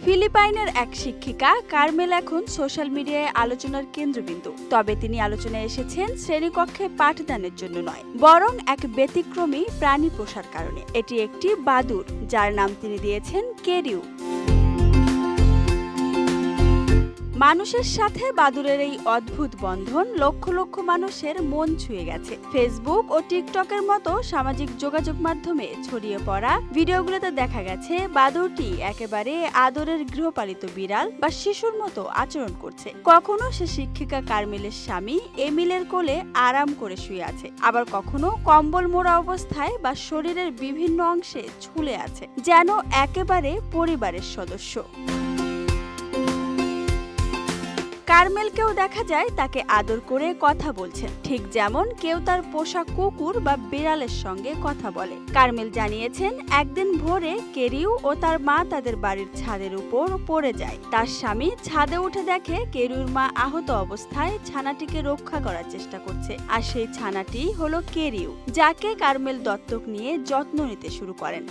ফিলিপাইনের এক শিক্ষিকা কার্মেল এখন সোশ্যাল মিডিয়ায় আলোচনার কেন্দ্রবিন্দু। তবে তিনি আলোচনায় এসেছেন শ্রেণীকক্ষে পাঠদানের জন্য নয়, বরং এক ব্যতিক্রমী প্রাণী পোষার কারণে। এটি একটি বাদুড়, যার নাম তিনি দিয়েছেন কেরিউ। মানুষের সাথে বাদুড়ের এই অদ্ভুত বন্ধন লক্ষ লক্ষ মানুষের মন ছুঁয়ে গেছে। ফেসবুক ও টিকটকের মতো সামাজিক যোগাযোগ মাধ্যমে ছড়িয়ে পড়া ভিডিওগুলোতে দেখা গেছে বাদুড়টি একেবারে আদরের গৃহপালিত বিড়াল বা শিশুর মতো আচরণ করছে। কখনো সে শিক্ষিকা কার্মেলের স্বামী এমিলের কোলে আরাম করে শুয়ে আছে, আবার কখনো কম্বল মোড়া অবস্থায় বা শরীরের বিভিন্ন অংশে ঝুলে আছে, যেন একেবারে পরিবারের সদস্য। কার্মেলকেও দেখা যায় তাকে আদর করে কথা বলছেন, ঠিক যেমন কেউ তার পোষা কুকুর বা বিড়ালের সঙ্গে কথা বলে। কার্মেল জানিয়েছেন, একদিন ভোরে কেরিউ ও তার মা তাদের বাড়ির ছাদের উপর পড়ে যায়। তার স্বামী ছাদে উঠে দেখে কেরিউর মা আহত অবস্থায় ছানাটিকে রক্ষা করার চেষ্টা করছে, আর সেই ছানাটি হলো কেরিউ, যাকে কার্মেল দত্তক নিয়ে যত্ন নিতে শুরু করেন।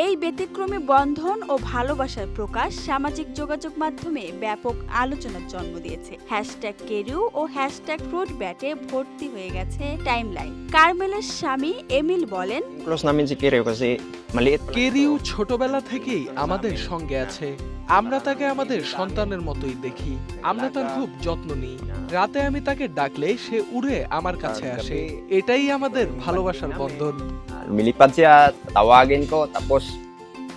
এই ব্যতিক্রমী বন্ধন ও ভালোবাসার প্রকাশ সামাজিক যোগাযোগ মাধ্যমে ব্যাপক আলোচনার জন্ম দিয়েছে। হ্যাশট্যাগ কেরিউ ও হ্যাশট্যাগ ফ্রুট ব্যাটে ভর্তি হয়ে গেছে টাইমলাইন। কার্মেলের স্বামী এমিল বলেন, কেরিউ ছোটবেলা থেকেই আমাদের সঙ্গে আছে। আমরা তাকে আমাদের সন্তানের মতোই দেখি। আমরা তার খুব যত্ন নিই। রাতে আমি তাকে ডাকলে সে উড়ে আমার কাছে আসে। এটাই আমাদের ভালোবাসার বন্ধন।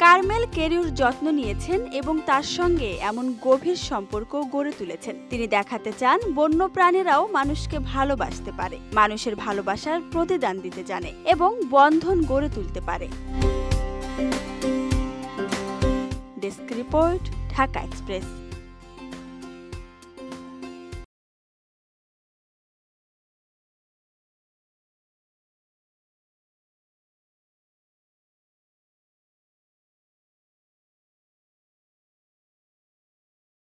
কার্মেল কেরিউর যত্ন নিয়েছেন এবং তার সঙ্গে এমন গভীর সম্পর্ক গড়ে তুলেছেন। তিনি দেখাতে চান বন্য প্রাণীরাও মানুষকে ভালোবাসতে পারে, মানুষের ভালোবাসার প্রতিদান দিতে জানে এবং বন্ধন গড়ে তুলতে পারে। Desk report, Dhaka express.